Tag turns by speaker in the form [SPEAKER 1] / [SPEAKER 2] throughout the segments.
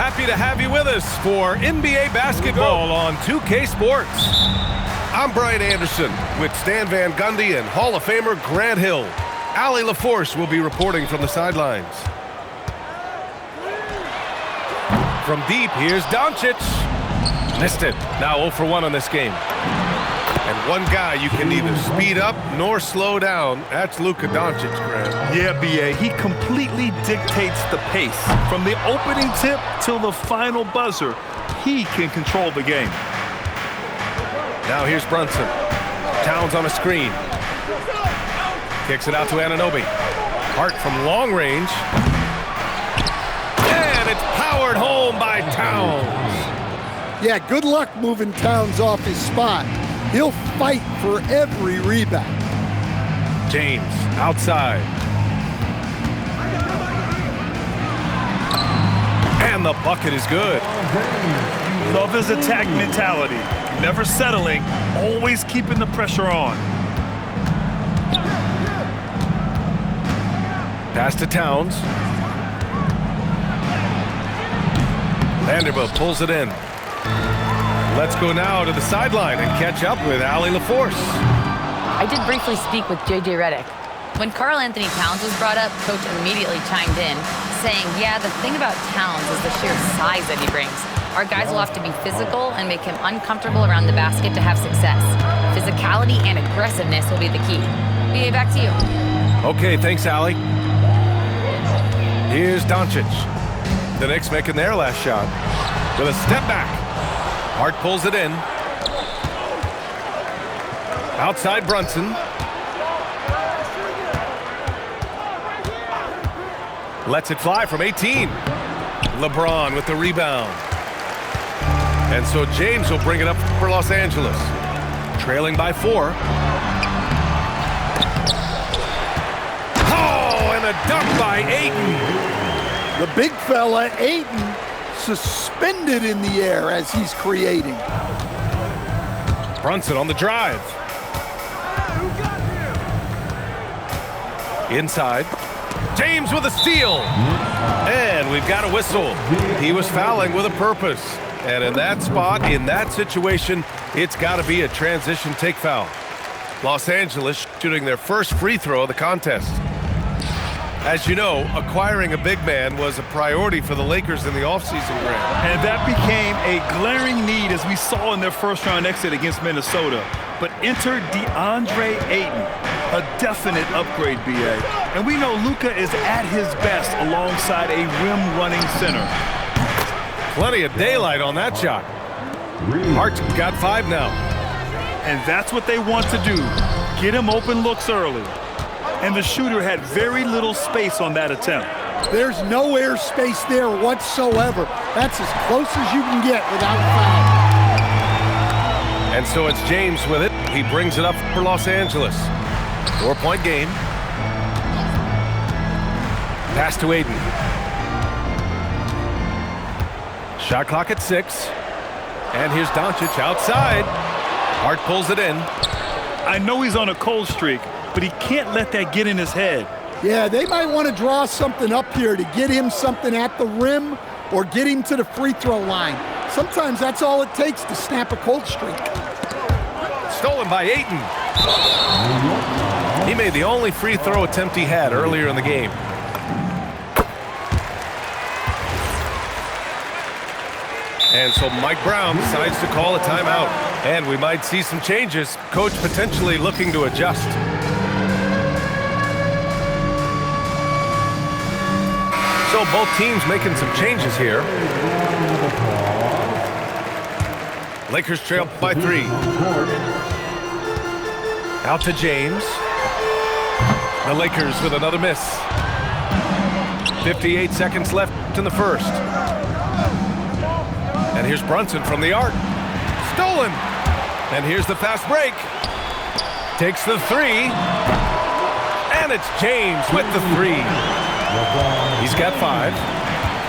[SPEAKER 1] Happy to have you with us for NBA basketball on 2K Sports. I'm Brian Anderson with Stan Van Gundy and Hall of Famer Grant Hill. Allie LaForce will be reporting from the sidelines. From deep, here's Doncic. Missed it. Now 0 for 1 on this game. And one guy you can neither speed up nor slow down. That's Luka Doncic, Grant.
[SPEAKER 2] Yeah, B.A., he completely dictates the pace. From the opening tip till the final buzzer, he can control the game.
[SPEAKER 1] Now here's Brunson. Towns on a screen. Kicks it out to Anunoby. Hart from long range. And it's powered home by Towns.
[SPEAKER 3] Yeah, good luck moving Towns off his spot. He'll fight for every rebound.
[SPEAKER 1] James outside. And the bucket is good.
[SPEAKER 2] Love his attack mentality. Never settling, always keeping the pressure on.
[SPEAKER 1] Pass to Towns. Vanderbilt pulls it in. Let's go now to the sideline and catch up with Allie LaForce.
[SPEAKER 4] I did briefly speak with J.J. Redick. When Karl Anthony Towns was brought up, Coach immediately chimed in, saying, yeah, the thing about Towns is the sheer size that he brings. Our guys will have to be physical and make him uncomfortable around the basket to have success. Physicality and aggressiveness will be the key. B.A., back to you.
[SPEAKER 1] Okay, thanks, Allie. Here's Doncic. The Knicks making their last shot with a step back. Hart pulls it in. Outside Brunson. Lets it fly from 18. LeBron with the rebound. And so James will bring it up for Los Angeles. Trailing by 4. Oh, and a dunk by Ayton.
[SPEAKER 3] The big fella, Ayton, suspended in the air as he's creating.
[SPEAKER 1] Brunson on the drive. Inside. James with a steal. And we've got a whistle. He was fouling with a purpose. And in that spot, in that situation, it's got to be a transition take foul. Los Angeles shooting their first free throw of the contest. As you know, acquiring a big man was a priority for the Lakers in the offseason, Grant.
[SPEAKER 2] And that became a glaring need as we saw in their first-round exit against Minnesota. But enter DeAndre Ayton, a definite upgrade, B.A. And we know Luka is at his best alongside a rim-running center.
[SPEAKER 1] Plenty of daylight on that shot. Hart's got 5 now.
[SPEAKER 2] And that's what they want to do, get him open looks early. And the shooter had very little space on that attempt.
[SPEAKER 3] There's no air space there whatsoever. That's as close as you can get without foul.
[SPEAKER 1] And so it's James with it. He brings it up for Los Angeles. 4-point game. Pass to Ayton. Shot clock at 6. And here's Doncic outside. Hart pulls it in.
[SPEAKER 2] I know he's on a cold streak, but he can't let that get in his head.
[SPEAKER 3] Yeah, they might want to draw something up here to get him something at the rim or get him to the free throw line. Sometimes that's all it takes to snap a cold streak.
[SPEAKER 1] Stolen by Ayton. He made the only free throw attempt he had earlier in the game. And so Mike Brown decides to call a timeout. And we might see some changes. Coach potentially looking to adjust. So both teams making some changes here. Lakers trail by 3. Out to James. The Lakers with another miss. 58 seconds left in the first. And here's Brunson from the arc. Stolen. And here's the fast break. Takes the 3. And it's James with the 3. He's got 5.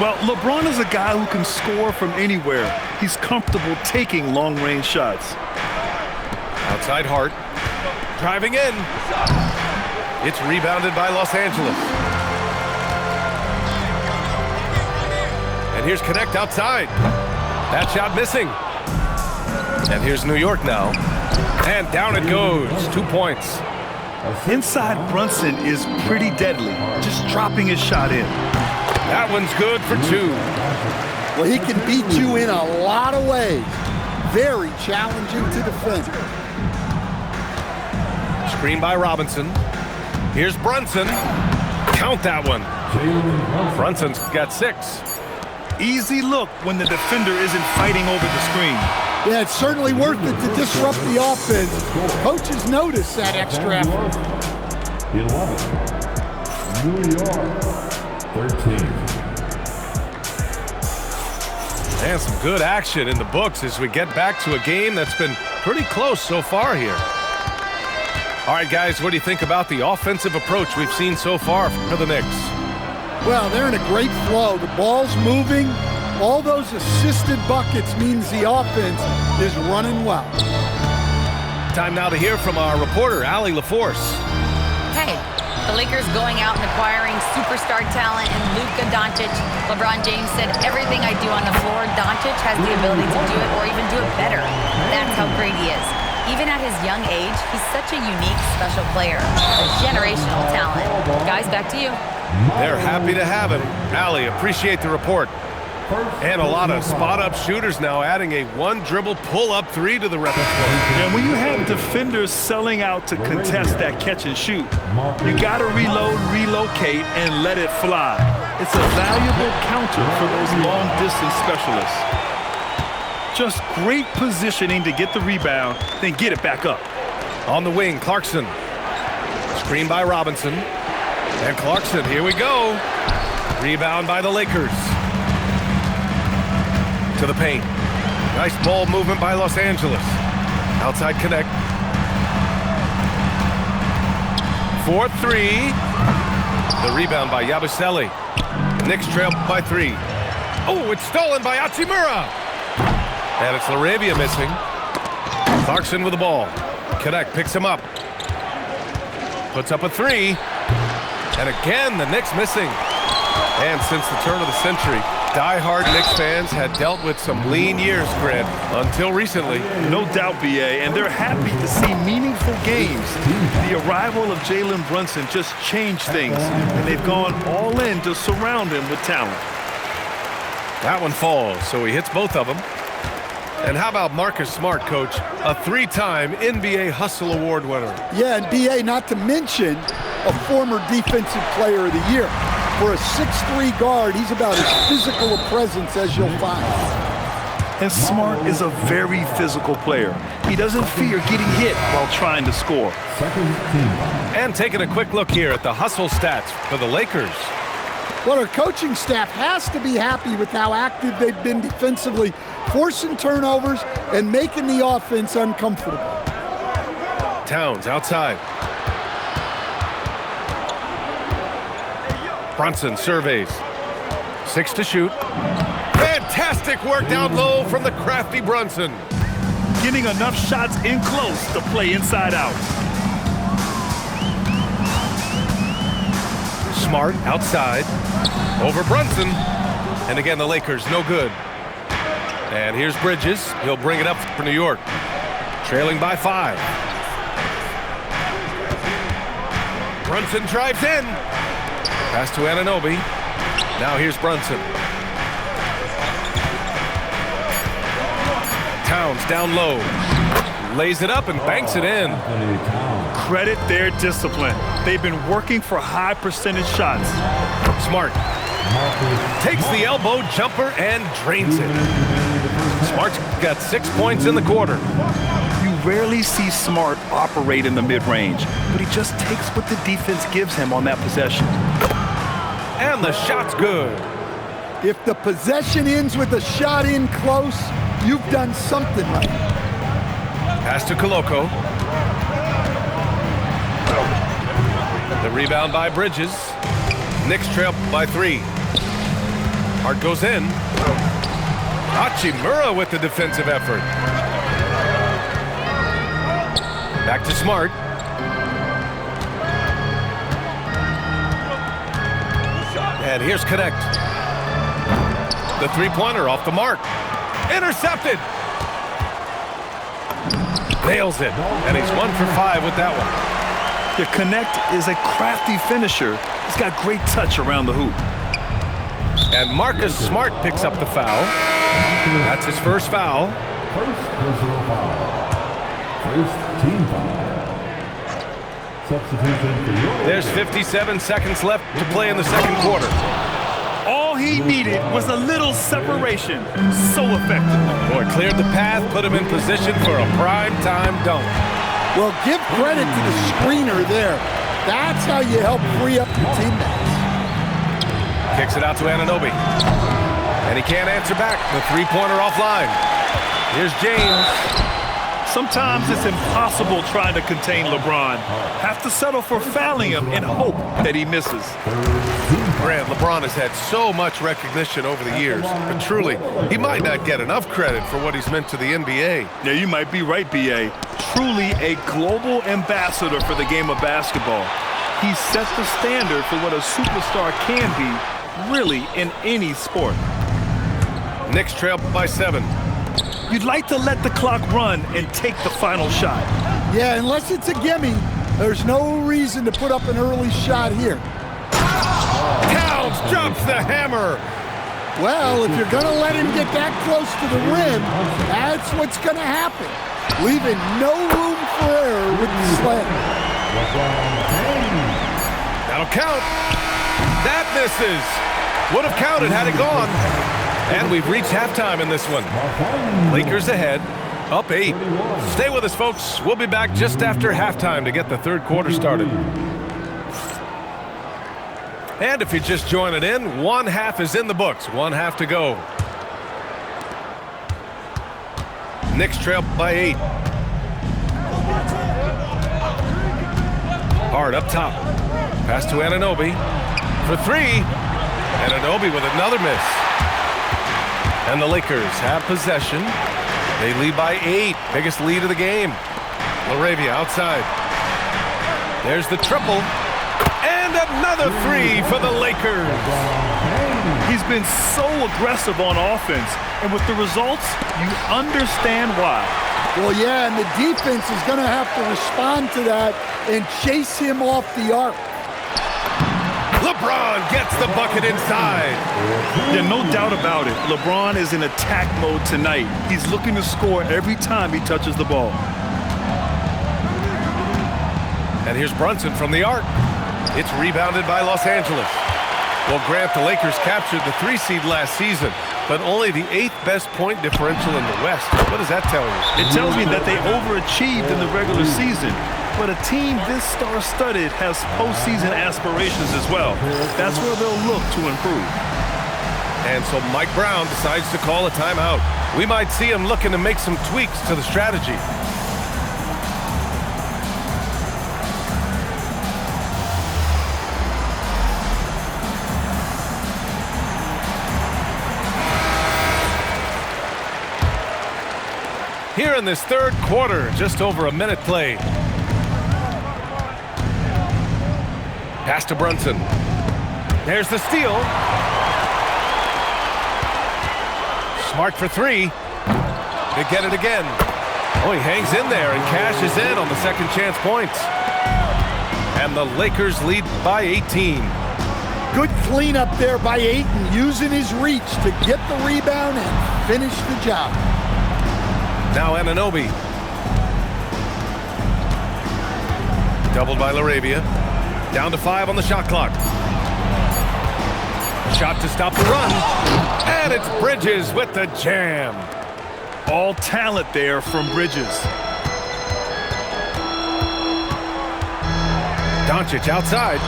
[SPEAKER 2] Well, LeBron is a guy who can score from anywhere. He's comfortable taking long-range shots.
[SPEAKER 1] Outside Hart. Driving in. It's rebounded by Los Angeles. And here's Connect outside. That shot missing. And here's New York now. And down it goes. 2 points.
[SPEAKER 2] Inside Brunson is pretty deadly, just dropping his shot in.
[SPEAKER 1] That one's good for 2.
[SPEAKER 3] Well, he can beat you in a lot of ways. Very challenging to defend.
[SPEAKER 1] Screen by Robinson. Here's Brunson. Count that one. Brunson's got 6.
[SPEAKER 2] Easy look when the defender isn't fighting over the screen.
[SPEAKER 3] Yeah, it's certainly worth it to disrupt the offense. Coaches notice that extra effort.
[SPEAKER 5] 11. New York, 13.
[SPEAKER 1] And some good action in the books as we get back to a game that's been pretty close so far here. All right, guys, what do you think about the offensive approach we've seen so far for the Knicks?
[SPEAKER 3] Well, they're in a great flow. The ball's moving. All those assisted buckets means the offense is running well.
[SPEAKER 1] Time now to hear from our reporter, Allie LaForce.
[SPEAKER 4] Hey, the Lakers going out and acquiring superstar talent in Luka Doncic. LeBron James said, everything I do on the floor, Doncic has the ability to do it or even do it better. That's how great he is. Even at his young age, he's such a unique, special player. A generational talent. Guys, back to you.
[SPEAKER 1] They're happy to have him. Allie, appreciate the report. And a lot of spot-up shooters now adding a one-dribble pull-up 3 to the repertoire.
[SPEAKER 2] And when you have defenders selling out to contest that catch and shoot, you got to reload, relocate, and let it fly. It's a valuable counter for those long-distance specialists. Just great positioning to get the rebound, then get it back up.
[SPEAKER 1] On the wing, Clarkson. Screen by Robinson. And Clarkson, here we go. Rebound by the Lakers. To the paint. Nice ball movement by Los Angeles. Outside Connect. 4-3. The rebound by Yabusele. Knicks trail by 3. Oh, it's stolen by Hachimura. And it's LaRavia missing. Clarkson with the ball. Connect picks him up. Puts up a 3. And again, the Knicks missing. And since the turn of the century, die-hard Knicks fans had dealt with some lean years, Grant, until recently.
[SPEAKER 2] No doubt, B.A., and they're happy to see meaningful games. The arrival of Jalen Brunson just changed things, and they've gone all in to surround him with talent.
[SPEAKER 1] That one falls, so he hits both of them. And how about Marcus Smart, Coach? A 3-time NBA Hustle Award winner.
[SPEAKER 3] Yeah, and B.A., not to mention a former Defensive Player of the Year. For a 6'3" guard, he's about as physical a presence as you'll find.
[SPEAKER 2] And Smart is a very physical player. He doesn't fear getting hit while trying to score.
[SPEAKER 1] And taking a quick look here at the hustle stats for the Lakers.
[SPEAKER 3] Well, our coaching staff has to be happy with how active they've been defensively, forcing turnovers and making the offense uncomfortable.
[SPEAKER 1] Towns outside. Brunson surveys. 6 to shoot. Fantastic work down low from the crafty Brunson.
[SPEAKER 2] Getting enough shots in close to play inside out.
[SPEAKER 1] Smart outside. Over Brunson. And again, the Lakers no good. And here's Bridges. He'll bring it up for New York. Trailing by 5. Brunson drives in. Pass to Anunoby. Now here's Brunson. Towns down low. Lays it up and banks it in.
[SPEAKER 2] Credit their discipline. They've been working for high percentage shots.
[SPEAKER 1] Smart takes the elbow jumper and drains it. Smart's got 6 points in the quarter.
[SPEAKER 2] You rarely see Smart operate in the mid-range, but he just takes what the defense gives him on that possession.
[SPEAKER 1] And the shot's good.
[SPEAKER 3] If the possession ends with a shot in close, you've done something right.
[SPEAKER 1] Pass to Koloko. The rebound by Bridges. Knicks trail by 3. Hart goes in. Hachimura with the defensive effort. Back to Smart. And here's Connect. The three-pointer off the mark. Intercepted. Nails it. And he's 1 for 5 with that one.
[SPEAKER 2] The Connect is a crafty finisher. He's got great touch around the hoop.
[SPEAKER 1] And Marcus Smart picks up the foul. That's his first foul.
[SPEAKER 5] First personal foul. First team foul. Substitution for your...
[SPEAKER 1] There's 57 seconds left to play in the second quarter.
[SPEAKER 2] All he needed was a little separation. So effective.
[SPEAKER 1] Boy, cleared the path, put him in position for a prime-time dunk.
[SPEAKER 3] Well, give credit to the screener there. That's how you help free up your teammates.
[SPEAKER 1] Kicks it out to Anunoby. And he can't answer back. The three-pointer offline. Here's James.
[SPEAKER 2] Sometimes it's impossible trying to contain LeBron. Have to settle for fouling him and hope that he misses.
[SPEAKER 1] Grant, LeBron has had so much recognition over the years, but truly, he might not get enough credit for what he's meant to the NBA.
[SPEAKER 2] Yeah, you might be right, B.A. Truly a global ambassador for the game of basketball. He set the standard for what a superstar can be, really, in any sport.
[SPEAKER 1] Knicks trail by 7.
[SPEAKER 2] You'd like to let the clock run and take the final shot.
[SPEAKER 3] Yeah, unless it's a gimme, there's no reason to put up an early shot here.
[SPEAKER 1] Towns drops the hammer.
[SPEAKER 3] Well, if you're going to let him get that close to the rim, that's what's going to happen. Leaving no room for error with the slam.
[SPEAKER 1] That'll count. That misses. Would have counted had it gone. And we've reached halftime in this one. Lakers ahead, up 8. Stay with us, folks. We'll be back just after halftime to get the third quarter started. And if you're just joining in, one half is in the books. One half to go. Knicks trail by 8. Hard up top. Pass to Anunoby for 3. Anunoby with another miss. And the Lakers have possession. They lead by 8. Biggest lead of the game. LaRavia outside. There's the triple. And another 3 for the Lakers.
[SPEAKER 2] He's been so aggressive on offense. And with the results, you understand why.
[SPEAKER 3] Well, yeah, and the defense is going to have to respond to that and chase him off the arc.
[SPEAKER 1] LeBron gets the bucket inside.
[SPEAKER 2] Yeah, no doubt about it. LeBron is in attack mode tonight. He's looking to score every time he touches the ball.
[SPEAKER 1] And here's Brunson from the arc. It's rebounded by Los Angeles. Well, Grant, the Lakers captured the 3 seed last season, but only the 8th best point differential in the West. What does that tell you?
[SPEAKER 2] It tells me that they overachieved in the regular season. But a team this star-studded has postseason aspirations as well. That's where they'll look to improve.
[SPEAKER 1] And so Mike Brown decides to call a timeout. We might see him looking to make some tweaks to the strategy. Here in this third quarter, just over a minute played. Pass to Brunson. There's the steal. Smart for 3. They get it again. Oh, he hangs in there and cashes in on the second chance points. And the Lakers lead by 18.
[SPEAKER 3] Good cleanup there by Ayton, using his reach to get the rebound and finish the job.
[SPEAKER 1] Now Anunoby. Doubled by LaRavia. Down to 5 on the shot clock. Shot to stop the run. And it's Bridges with the jam.
[SPEAKER 2] All talent there from Bridges.
[SPEAKER 1] Doncic outside.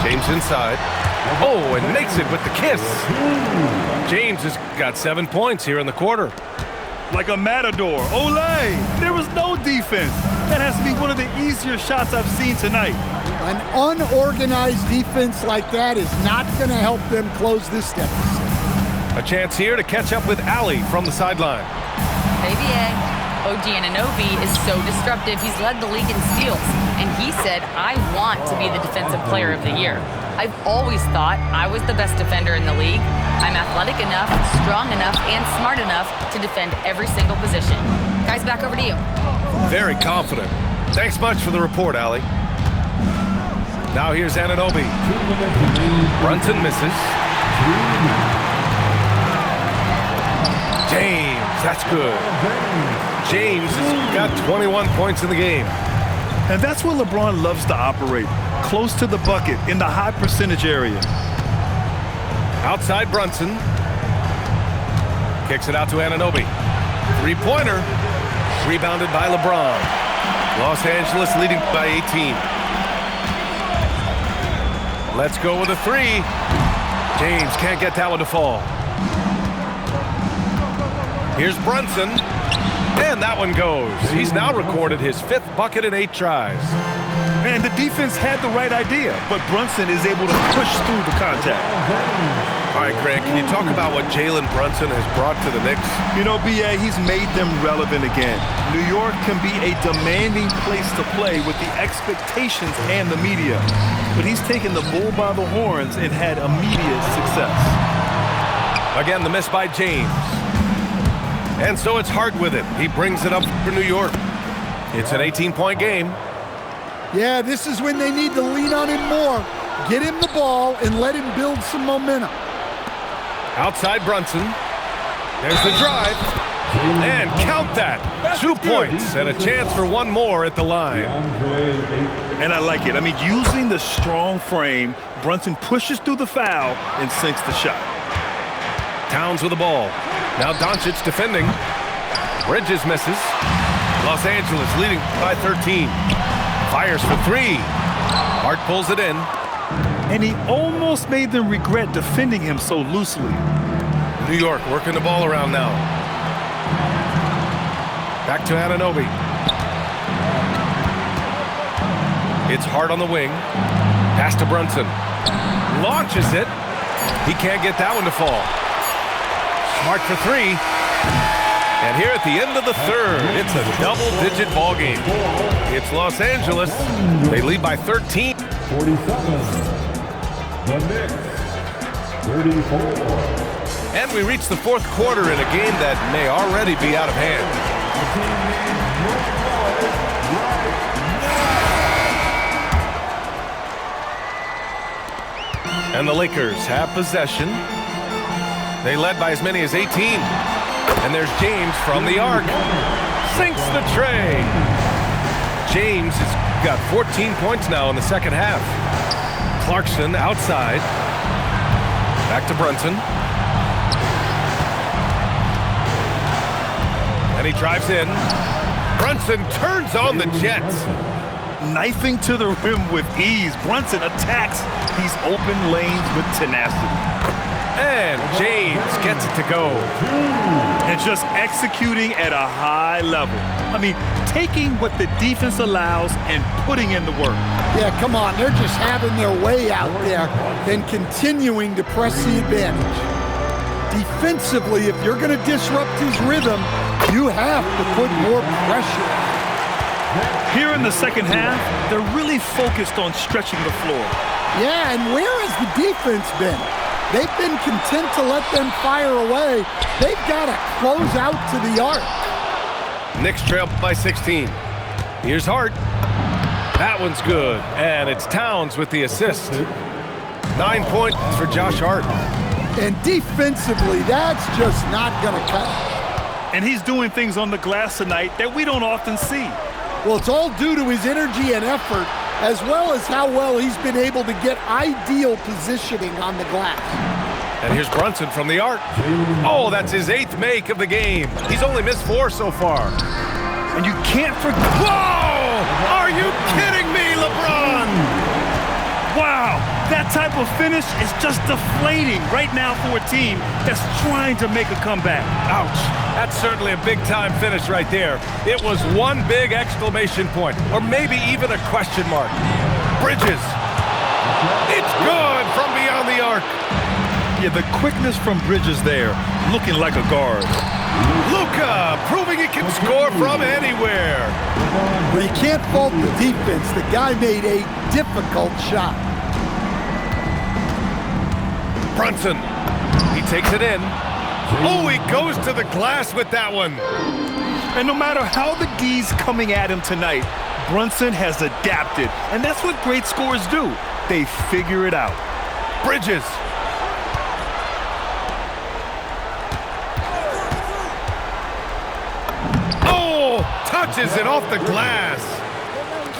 [SPEAKER 1] James inside. Oh, and makes it with the kiss. James has got 7 points here in the quarter.
[SPEAKER 2] Like a matador. Olay! There was no defense. That has to be one of the easier shots I've seen tonight.
[SPEAKER 3] An unorganized defense like that is not going to help them close this deficit.
[SPEAKER 1] A chance here to catch up with Allie from the sideline.
[SPEAKER 4] ABA. OG Anunoby is so disruptive. He's led the league in steals. And he said, I want to be the defensive player of the year. I've always thought I was the best defender in the league. I'm athletic enough, strong enough, and smart enough to defend every single position. Guys, back over to you.
[SPEAKER 1] Very confident. Thanks much for the report, Allie. Now here's Anunoby. Brunson misses. James, that's good. James has got 21 points in the game.
[SPEAKER 2] And that's where LeBron loves to operate, close to the bucket in the high percentage area.
[SPEAKER 1] Outside Brunson. Kicks it out to Anunoby. Three-pointer. Rebounded by LeBron. Los Angeles leading by 18. Let's go with a three. James can't get that one to fall. Here's Brunson. And that one goes. He's now recorded his 5th bucket in 8 tries.
[SPEAKER 2] Man, the defense had the right idea, but Brunson is able to push through the contact.
[SPEAKER 1] All right, Greg, can you talk about what Jalen Brunson has brought to the Knicks?
[SPEAKER 2] You know, B.A., he's made them relevant again. New York can be a demanding place to play with the expectations and the media. But he's taken the bull by the horns and had immediate success.
[SPEAKER 1] Again, the miss by James. And so it's hard with it. He brings it up for New York. It's an 18-point game.
[SPEAKER 3] Yeah, this is when they need to lean on him more. Get him the ball and let him build some momentum.
[SPEAKER 1] Outside Brunson. There's the drive. And count that. 2 points and a chance for one more at the line.
[SPEAKER 2] And I like it. I mean, using the strong frame, Brunson pushes through the foul and sinks the shot.
[SPEAKER 1] Towns with the ball. Now Doncic defending. Bridges misses. Los Angeles leading by 13. Fires for 3. Hart pulls it in.
[SPEAKER 2] And he almost made them regret defending him so loosely.
[SPEAKER 1] New York working the ball around now. Back to Anunoby. It's Hart on the wing. Pass to Brunson. Launches it. He can't get that one to fall. Smart for 3. And here at the end of the third, it's a double-digit ball game. It's Los Angeles. They lead by 13.
[SPEAKER 5] 47. The Knicks, 34.
[SPEAKER 1] And we reach the 4th quarter in a game that may already be out of hand. And the Lakers have possession. They led by as many as 18. And there's James from the arc. Sinks the tray. James has got 14 points now in the second half. Clarkson outside. Back to Brunson. And he drives in. Brunson turns on the Jets.
[SPEAKER 2] Knifing to the rim with ease. Brunson attacks these open lanes with tenacity.
[SPEAKER 1] And James gets it to go.
[SPEAKER 2] And just executing at a high level. I mean, taking what the defense allows and putting in the work.
[SPEAKER 3] Yeah, come on. They're just having their way out there and continuing to press the advantage. Defensively, if you're going to disrupt his rhythm, you have to put more pressure.
[SPEAKER 2] Here in the second half, they're really focused on stretching the floor.
[SPEAKER 3] Yeah, and where has the defense been? They've been content to let them fire away. They've got to close out to the arc.
[SPEAKER 1] Knicks trail by 16. Here's Hart. That one's good. And it's Towns with the assist. 9 points for Josh Hart.
[SPEAKER 3] And defensively, that's just not going to cut it.
[SPEAKER 2] And he's doing things on the glass tonight that we don't often see.
[SPEAKER 3] Well, it's all due to his energy and effort, as well as how well he's been able to get ideal positioning on the glass.
[SPEAKER 1] And here's Brunson from the arc. Oh, that's his 8th make of the game. He's only missed 4 so far.
[SPEAKER 2] And you can't forget.
[SPEAKER 1] Whoa! Are you kidding me, LeBron?
[SPEAKER 2] Wow, that type of finish is just deflating right now for a team that's trying to make a comeback.
[SPEAKER 1] Ouch. That's certainly a big-time finish right there. It was one big exclamation point, or maybe even a question mark. Bridges. It's good from beyond the arc.
[SPEAKER 2] Yeah, the quickness from Bridges there, looking like a guard.
[SPEAKER 1] Luka proving he can score from anywhere.
[SPEAKER 3] Well, you can't fault the defense. The guy made a difficult shot.
[SPEAKER 1] Brunson. He takes it in. Oh, he goes to the glass with that one.
[SPEAKER 2] And no matter how the D's coming at him tonight, Brunson has adapted. And that's what great scorers do. They figure it out.
[SPEAKER 1] Bridges. Oh, touches it off the glass.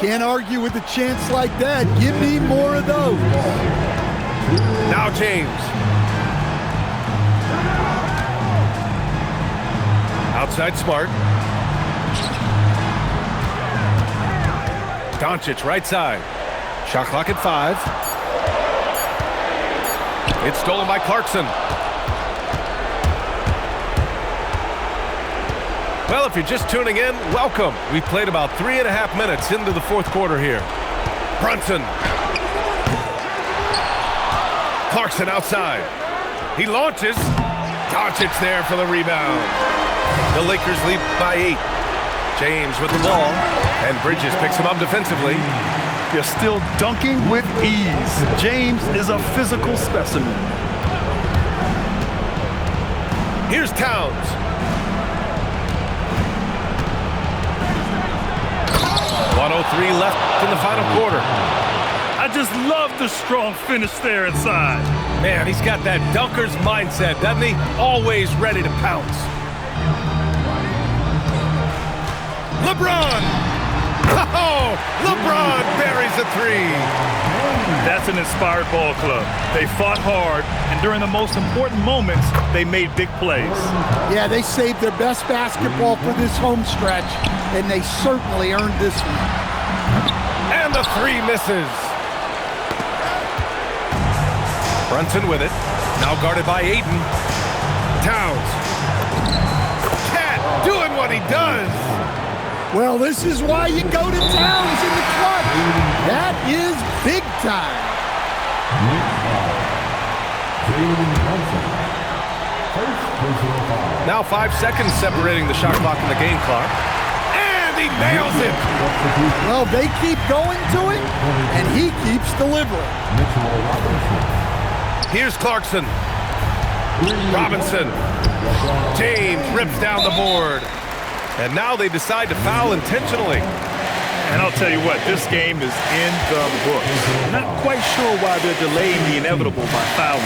[SPEAKER 3] Can't argue with a chance like that. Give me more of those.
[SPEAKER 1] Now James. Outside Smart. Doncic right side. Shot clock at 5. It's stolen by Clarkson. Well, if you're just tuning in, welcome. We've played about 3.5 minutes into the fourth quarter here. Brunson. Clarkson outside. He launches. Doncic there for the rebound. The Lakers lead by 8. James with the ball. And Bridges picks him up defensively.
[SPEAKER 2] They're still dunking with ease. James is a physical specimen.
[SPEAKER 1] Here's Towns. .103 left in the final quarter.
[SPEAKER 2] I just love the strong finish there inside.
[SPEAKER 1] Man, he's got that dunker's mindset, doesn't he? Always ready to pounce. LeBron! Oh, LeBron buries a 3.
[SPEAKER 2] That's an inspired ball club. They fought hard, and during the most important moments, they made big plays.
[SPEAKER 3] Yeah, they saved their best basketball for this home stretch, and they certainly earned this one.
[SPEAKER 1] And the 3 misses. Brunson with it. Now guarded by Ayton. Towns. Cat doing what he does.
[SPEAKER 3] Well, this is why you go to Towns in the clutch. That is big time.
[SPEAKER 1] Now 5 seconds separating the shot clock and the game clock. And he nails it.
[SPEAKER 3] Well, they keep going to it, and he keeps delivering.
[SPEAKER 1] Here's Clarkson. Robinson. James rips down the board. And now they decide to foul intentionally.
[SPEAKER 2] And I'll tell you what, this game is in the books. Not quite sure why they're delaying the inevitable by fouling.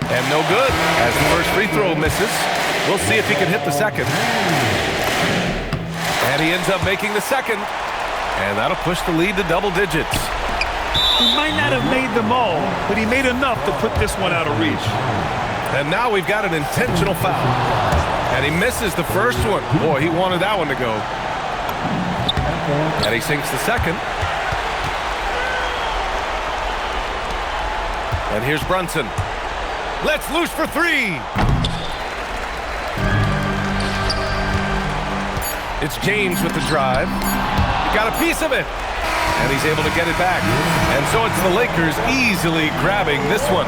[SPEAKER 1] And no good, as the first free throw misses. We'll see if he can hit the second. And he ends up making the second. And that'll push the lead to double digits.
[SPEAKER 2] He might not have made them all, but he made enough to put this one out of reach.
[SPEAKER 1] And now we've got an intentional foul. And he misses the first one. Boy, he wanted that one to go. And he sinks the second. And here's Brunson. Let's loose for 3. It's James with the drive. He got a piece of it. And he's able to get it back. And so it's the Lakers easily grabbing this one.